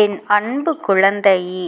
என் அன்பு குழந்தையே,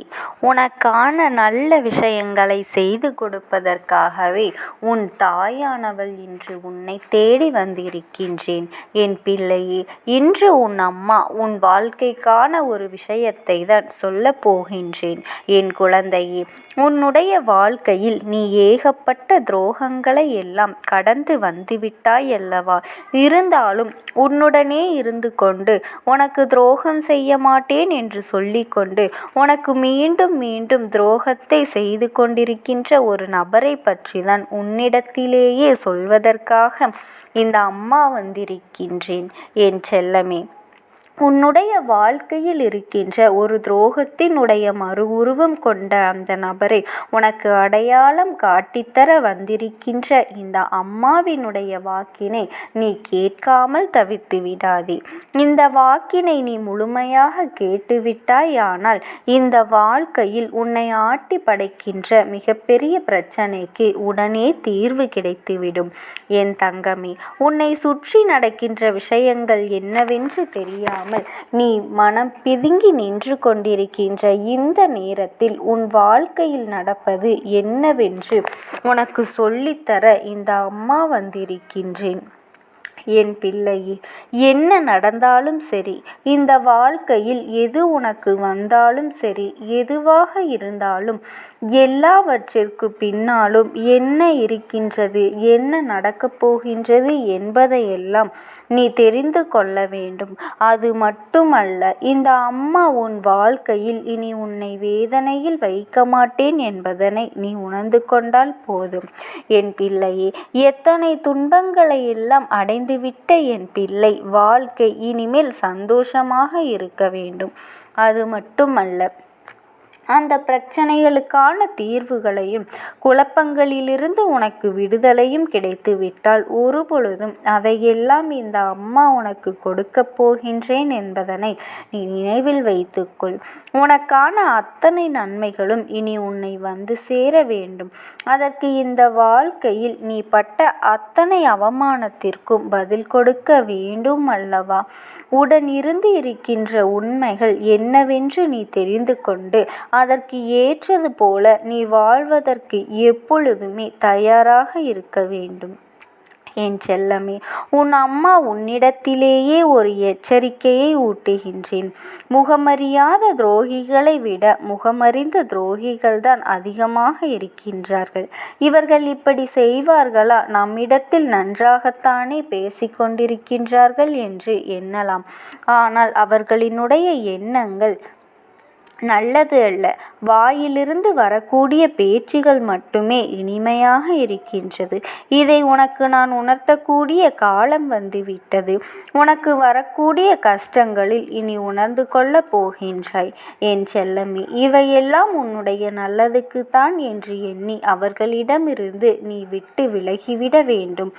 உனக்கான நல்ல விஷயங்களை செய்து கொடுப்பதற்காகவே உன் தாயானவள் இன்று உன்னை தேடி வந்திருக்கின்றேன். என் பிள்ளையே, இன்று உன் அம்மா உன் வாழ்க்கைக்கான ஒரு விஷயத்தை தான் சொல்லப் போகின்றேன். என் குழந்தையே, உன்னுடைய வாழ்க்கையில் நீ ஏகப்பட்ட துரோகங்களை எல்லாம் கடந்து வந்துவிட்டாய் அல்லவா? இருந்தாலும் உன்னுடனே இருந்து கொண்டு உனக்கு துரோகம் செய்ய மாட்டேன் என்று சொல்லிக்கொண்டு உனக்கு மீண்டும் மீண்டும் துரோகத்தை செய்து கொண்டிருக்கின்ற ஒரு நபரை பற்றி தான் உன்னிடத்திலேயே சொல்வதற்காக இந்த அம்மா வந்திருக்கின்றேன். என் செல்லமே, உன்னுடைய வாழ்க்கையில் இருக்கின்ற ஒரு துரோகத்தினுடைய மறு உருவம் கொண்ட அந்த நபரை உனக்கு அடையாளம் காட்டித்தர வந்திருக்கின்ற இந்த அம்மாவினுடைய வாக்கினை நீ கேட்காமல் தவித்து விடாதே. இந்த வாக்கினை நீ முழுமையாக கேட்டுவிட்டாயானால் இந்த வாழ்க்கையில் உன்னை ஆட்டி படைக்கின்ற மிகப்பெரிய பிரச்சனைக்கு உடனே தீர்வு கிடைத்துவிடும். என் தங்கமே, உன்னை சுற்றி நடக்கின்ற விஷயங்கள் என்னவென்று தெரியாமல் நீ மனம் பிதுங்கி நின்று கொண்டிருக்கின்ற இந்த நேரத்தில் உன் வாழ்க்கையில் நடப்பது என்னவென்று உனக்கு சொல்லித்தர இந்த அம்மா வந்திருக்கின்றேன். என் பிள்ளையே, என்ன நடந்தாலும் சரி, இந்த வாழ்க்கையில் எது உனக்கு வந்தாலும் சரி, எதுவாக இருந்தாலும் எல்லாவற்றிற்கு பின்னாலும் என்ன இருக்கின்றது, என்ன நடக்கப் போகின்றது என்பதையெல்லாம் நீ தெரிந்து கொள்ள வேண்டும். அது மட்டுமல்ல, இந்த அம்மா உன் வாழ்க்கையில் இனி உன்னை வேதனையில் வைக்க மாட்டேன் என்பதனை நீ உணர்ந்து கொண்டால் போதும். என் பிள்ளையே, எத்தனை துன்பங்களை எல்லாம் அடைந்துவிட்ட என் பிள்ளை, வாழ்க்கை இனிமேல் சந்தோஷமாக இருக்க வேண்டும். அது மட்டுமல்ல, அந்த பிரச்சனைகளுக்கான தீர்வுகளையும் குழப்பங்களிலிருந்து உனக்கு விடுதலையும் கிடைத்துவிட்டால் ஒரு பொழுதும் அதையெல்லாம் இந்த அம்மா உனக்கு கொடுக்கப் போகின்றேன் என்பதனை நீ நினைவில் வைத்துக்கொள். உனக்கான அத்தனை நன்மைகளும் இனி உன்னை வந்து சேர வேண்டும். அதற்கு இந்த வாழ்க்கையில் நீ பட்ட அத்தனை அவமானத்திற்கும் பதில் கொடுக்க வேண்டும் அல்லவா? உடன் இருந்து இருக்கின்ற உண்மைகள் என்னவென்று நீ தெரிந்து கொண்டு அதற்கு ஏற்றது போல நீ வாழ்வதற்கு எப்பொழுதுமே தயாராக இருக்க வேண்டும். என் செல்லமே, உன் அம்மா உன்னிடத்திலேயே ஒரு எச்சரிக்கையை ஊட்டுகின்றேன். முகமறியாத துரோகிகளை விட முகமறிந்த துரோகிகள் தான் அதிகமாக இருக்கின்றார்கள். இவர்கள் இப்படி செய்வார்களா? நம்மிடத்தில் நன்றாகத்தானே பேசிக்கொண்டிருக்கின்றார்கள் என்று எண்ணலாம். ஆனால் அவர்களினுடைய எண்ணங்கள் நல்லது அல்ல. வாயிலிருந்து வரக்கூடிய பேச்சுகள் மட்டுமே இனிமையாக இருக்கின்றது. இதை உனக்கு நான் உணர்த்தக்கூடிய காலம் வந்துவிட்டது. உனக்கு வரக்கூடிய கஷ்டங்களில் இனி உணர்ந்து கொள்ளப் போகின்றாய். என் செல்லமே, இவையெல்லாம் உன்னுடைய நல்லதுக்குத்தான் என்று எண்ணி அவர்களிடமிருந்து நீ விட்டு விலகிவிட வேண்டும்.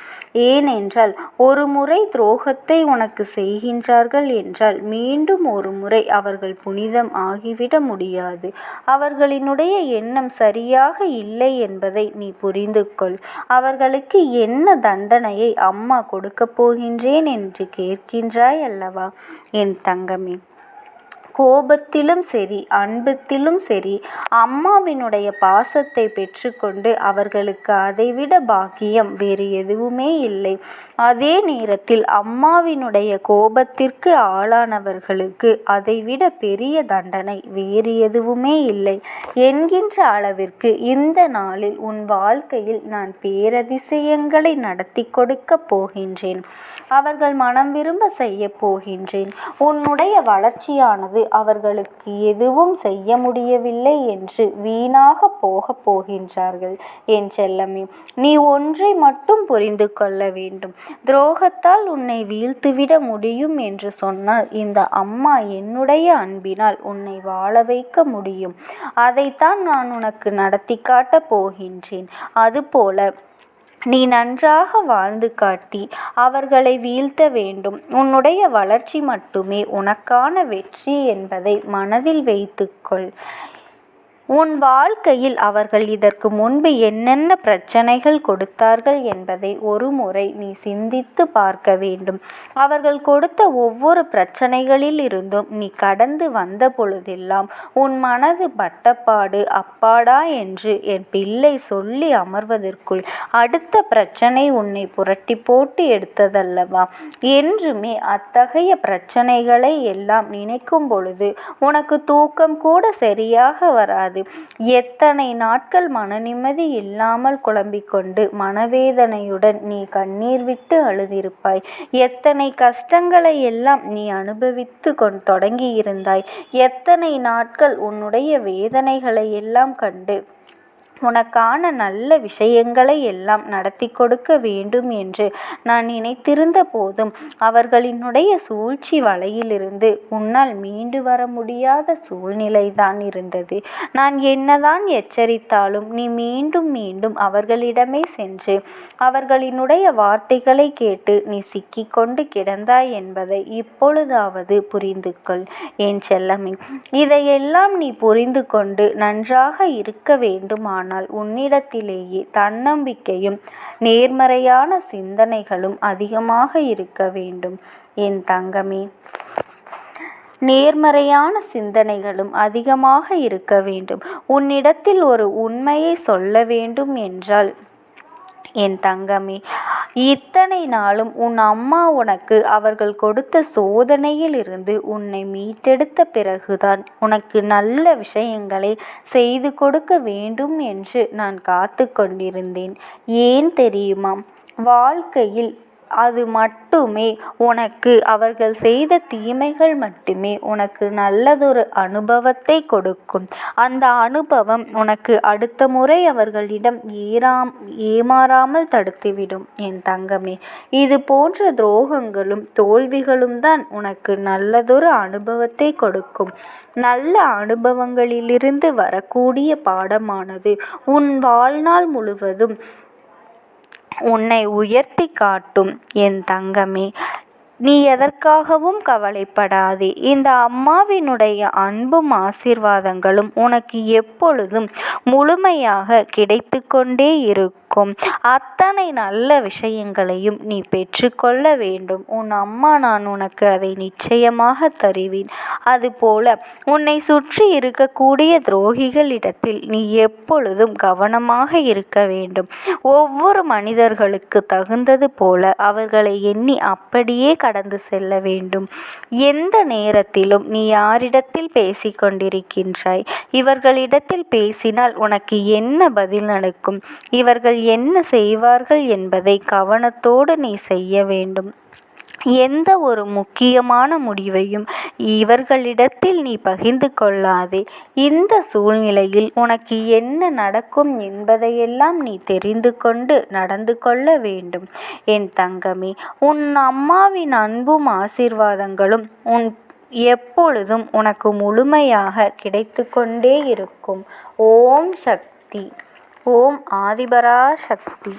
ஏனென்றால் ஒரு முறை துரோகத்தை உனக்கு செய்கின்றார்கள் என்றால் மீண்டும் ஒரு முறை அவர்கள் புனிதம் ஆகிவிட முடியாது. அவர்களினுடைய எண்ணம் சரியாக இல்லை என்பதை நீ புரிந்து கொள். அவர்களுக்கு என்ன தண்டனையை அம்மா கொடுக்கப் போகின்றேன் என்று கேட்கின்றாய் அல்லவா? என் தங்கமே, கோபத்திலும் சரி, அன்பத்திலும் சரி, அம்மாவினுடைய பாசத்தை பெற்றுக்கொண்டு அவர்களுக்கு அதைவிட பாக்கியம் வேறு எதுவுமே இல்லை. அதே நேரத்தில் அம்மாவினுடைய கோபத்திற்கு ஆளானவர்களுக்கு அதைவிட பெரிய தண்டனை வேறு எதுவுமே இல்லை என்கின்ற அளவிற்கு இந்த நாளில் உன் வாழ்க்கையில் நான் பேரதிசயங்களை நடத்தி கொடுக்க போகின்றேன். அவர்கள் மனம் விரும்ப செய்ய போகின்றேன். உன்னுடைய வளர்ச்சியானது அவர்களுக்கு எதுவும் செய்ய முடியவில்லை என்று வீணாக போகப் போகின்றார்கள். என் செல்லமே, நீ ஒன்றை மட்டும் புரிந்து கொள்ள வேண்டும். துரோகத்தால் உன்னை வீழ்த்துவிட முடியும் என்று சொன்னால் இந்த அம்மா என்னுடைய அன்பினால் உன்னை வாழ வைக்க முடியும். அதைத்தான் நான் உனக்கு நடத்தி காட்டப் போகின்றேன். அதுபோல நீ நன்றாக வாழ்ந்து காட்டி அவர்களை வீழ்த்த வேண்டும். உன்னுடைய வளர்ச்சி மட்டுமே உனக்கான வெற்றி என்பதை மனதில் வைத்துக்கொள். உன் வாழ்க்கையில் அவர்கள் இதற்கு முன்பு என்னென்ன பிரச்சனைகள் கொடுத்தார்கள் என்பதை ஒருமுறை நீ சிந்தித்து பார்க்க வேண்டும். அவர்கள் கொடுத்த ஒவ்வொரு பிரச்சனைகளில் இருந்தும் நீ கடந்து வந்த பொழுதெல்லாம் உன் மனது பட்டப்பாடு அப்பாடா என்று என் பிள்ளை சொல்லி அமர்வதற்குள் அடுத்த பிரச்சனை உன்னை புரட்டி போட்டு எடுத்ததல்லவா? என்றுமே அத்தகைய பிரச்சனைகளை எல்லாம் நினைக்கும் பொழுது உனக்கு தூக்கம் கூட சரியாக வராது. எத்தனை நாட்கள் மன நிம்மதி இல்லாமல் குழம்பிக் கொண்டு மனவேதனையுடன் நீ கண்ணீர் விட்டு அழுதிருப்பாய். எத்தனை கஷ்டங்களை எல்லாம் நீ அனுபவித்து தொடங்கியிருந்தாய். எத்தனை நாட்கள் உன்னுடைய வேதனைகளை எல்லாம் கண்டு உனக்கான நல்ல விஷயங்களை எல்லாம் நடத்தி கொடுக்க வேண்டும் என்று நான் நினைத்திருந்த போதும் அவர்களினுடைய சூழ்ச்சி வலையிலிருந்து உன்னால் மீண்டு வர முடியாத சூழ்நிலைதான் இருந்தது. நான் என்னதான் எச்சரித்தாலும் நீ மீண்டும் மீண்டும் அவர்களிடமே சென்று அவர்களினுடைய வார்த்தைகளை கேட்டு நீ சிக்கிக்கொண்டு கிடந்தாய் என்பதை இப்பொழுதாவது புரிந்து கொள் என் செல்லமே. இதையெல்லாம் நீ புரிந்து கொண்டு நன்றாக இருக்க வேண்டுமானால் உன்னிடத்திலேயே தன்னம்பிக்கையும் நேர்மறையான சிந்தனைகளும் அதிகமாக இருக்க வேண்டும் என் தங்கமே. நேர்மறையான சிந்தனைகளும் அதிகமாக இருக்க வேண்டும். உன்னிடத்தில் ஒரு உண்மையை சொல்ல வேண்டும் என்றால் என் தங்கமே, இத்தனை நாளும் உன் அம்மா உனக்கு அவர்கள் கொடுத்த சோதனையில் இருந்து உன்னை மீட்டெடுத்த பிறகுதான் உனக்கு நல்ல விஷயங்களை செய்து கொடுக்க வேண்டும் என்று நான் காத்து கொண்டிருந்தேன். ஏன் தெரியுமா? வாழ்க்கையில் அது மட்டுமே உனக்கு அவர்கள் செய்த தீமைகள் மட்டுமே உனக்கு நல்லதொரு அனுபவத்தை கொடுக்கும். அந்த அனுபவம் உனக்கு அடுத்த முறை அவர்களிடம் ஏமாறாமல் தடுத்துவிடும் என் தங்கமே. இது போன்ற துரோகங்களும் தோல்விகளும் தான் உனக்கு நல்லதொரு அனுபவத்தை கொடுக்கும். நல்ல அனுபவங்களிலிருந்து வரக்கூடிய பாடமானது உன் வாழ்நாள் முழுவதும் உன்னை உயர்த்தி காட்டும் என் தங்கமே. நீ எதற்காகவும் கவலைப்படாதே. இந்த அம்மாவினுடைய அன்பும் ஆசீர்வாதங்களும் உனக்கு எப்பொழுதும் முழுமையாக கிடைத்து கொண்டே இருக்கும். அத்தனை நல்ல விஷயங்களையும் நீ பெற்றுக்கொள்ள வேண்டும். உன் அம்மா நான் உனக்கு அதை நிச்சயமாக தருவேன். அதுபோல உன்னை சுற்றி இருக்கக்கூடிய துரோகிகளிடத்தில் நீ எப்பொழுதும் கவனமாக இருக்க வேண்டும். ஒவ்வொரு மனிதர்களுக்கு தகுந்தது போல அவர்களை எண்ணி அப்படியே கடந்து செல்ல வேண்டும். எந்த நேரத்திலும் நீ யாரிடத்தில் பேசிக் கொண்டிருக்கின்றாய்? இவர்களிடத்தில் பேசினால் உனக்கு என்ன பதில் நடக்கும்? இவர்கள் என்ன செய்வார்கள் என்பதை கவனத்தோடு நீ செய்ய வேண்டும். எந்த ஒரு முக்கியமான முடிவையும் இவர்களிடத்தில் நீ பகிர்ந்து கொள்ளாதே. இந்த சூழ்நிலையில் உனக்கு என்ன நடக்கும் என்பதையெல்லாம் நீ தெரிந்து கொண்டு நடந்து கொள்ள வேண்டும் என் தங்கமே. உன் அம்மாவின் அன்பும் ஆசீர்வாதங்களும் எப்பொழுதும் உனக்கு முழுமையாக கிடைத்து கொண்டே இருக்கும். ஓம் சக்தி. ஓம் ஆதிபரா சக்தி.